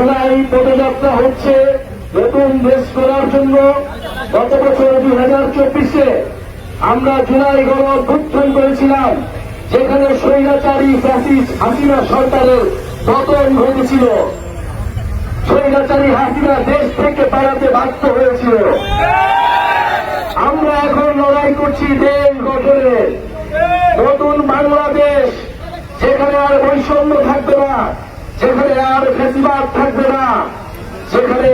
জুলাই পদযাত্রা হচ্ছে নতুন দেশ করার জন্য। গত বছর 2024-এ আমরা জুলাই গণ অভ্যুত্থান করেছিলাম, যেখানে স্বৈরাচারী ফ্যাসিস্ট হাসিনা সরকারের পতন ঘটেছিল। স্বৈরাচারী হাসিনা দেশ থেকে পালাতে বাধ্য হয়েছিল। আমরা এখন লড়াই করছি দেশ গঠনের, নতুন বাংলাদেশ, যেখানে আর বৈষম্য থাকবে না, যেখানে আর ফ্যাসিবাদ থাকবে না, যেখানে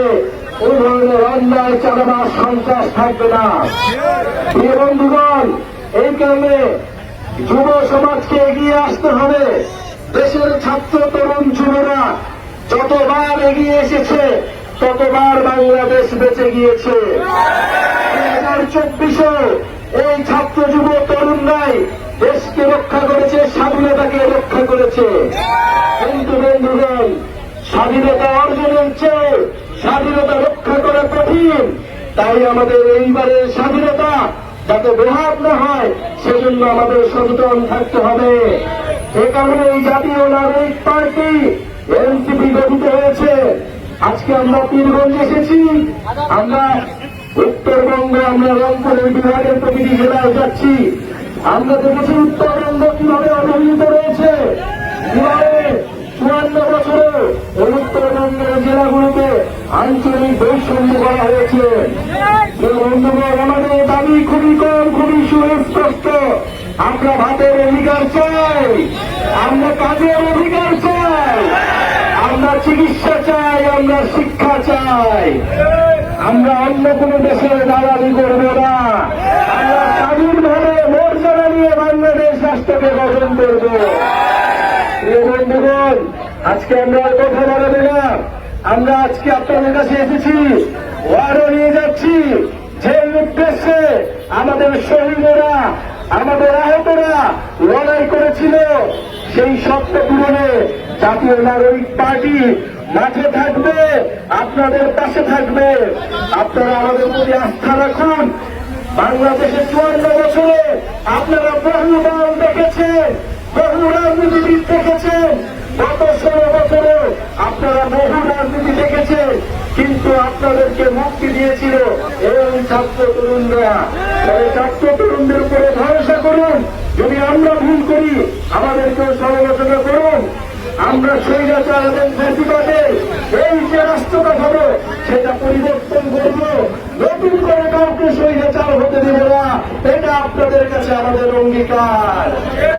কোন ধরনের অন্যায় চাঁদাবাজ সন্ত্রাস থাকবে না। প্রিয় বন্ধুগণ, এই কারণে যুব সমাজকে এগিয়ে আসতে হবে। দেশের ছাত্র তরুণ যুবরা যতবার এগিয়ে এসেছে ততবার বাংলাদেশ বেঁচে গিয়েছে। 2024-এ এই ছাত্র যুব তরুণরাই দেশকে রক্ষা করেছে, স্বাধীনতাকে রক্ষা করেছে। কিন্তু বন্ধুগণ, স্বাধীনতা অর্জনের চেয়ে স্বাধীনতা রক্ষা করা কঠিন। তাই আমাদের এইবারের স্বাধীনতা যাতে বেহাত না হয়, সেজন্য আমাদের সচেতন থাকতে হবে। এ কারণে এই জাতীয় নাগরিক পার্টি এনসিপি গঠিত হয়েছে। আজকে আমরা পীরগঞ্জে এসেছি, আমরা উত্তরবঙ্গে, আমরা রংপুরের বিভাগের প্রতিটি জেলায় যাচ্ছি। আমরা দেখেছি উত্তরবঙ্গ কিভাবে অবহেলিত রয়েছে, কিভাবে 54 বছরে উত্তরবঙ্গের জেলাগুলোতে আঞ্চলিক বৈষম্য করা হয়েছে। বন্ধুগণ, আমাদের দাবি খুবই কম, খুবই সুস্পষ্ট। আমরা ভাতের অধিকার চাই, আমরা কাজের অধিকার চাই, আমরা চিকিৎসা চাই, আমরা শিক্ষা চাই। আমরা অন্য কোন দেশের দালালি করব না। আমরা স্বাধীনভাবে মর্যাদা নিয়ে বাংলাদেশ রাষ্ট্রকে গঠন করব। প্রিয় বন্ধুগণ, আজকে আমরা কথা বলবো না। আমরা আজকে আপনাদের কাছে এসেছি, ওয়ারও নিয়ে যাচ্ছি, যে উদ্দেশ্যে আমাদের শহীদরা, আমাদের আহতরা লড়াই করেছিল, সেই স্বপ্ন পূরণে জাতীয় নাগরিক পার্টি মাঠে থাকবে, আপনাদের পাশে থাকবে। আপনারা আমাদের প্রতি আস্থা রাখুন। বাংলাদেশে 54 বছরে আপনারা বহু দল দেখেছেন, বহু রাজনীতিবিদ দেখেছেন, গত 16 বছরে আপনারা বহু রাজনীতি দেখেছেন, কিন্তু আপনাদেরকে মুক্তি দিয়েছিল এই ছাত্র তরুণরা। ছাত্র তরুণদের উপরে ভরসা করুন। যদি আমরা ভুল করি, আমাদেরকেও সমালোচনা করুন। আমরা স্বৈরাচার এবং ফ্যাসিবাদের এই যে রাষ্ট্রটা হবে, সেটা পরিবর্তন করব। নতুন করে কাউকে স্বৈরাচার হতে দেব না, এটা আপনাদের কাছে আমাদের অঙ্গীকার।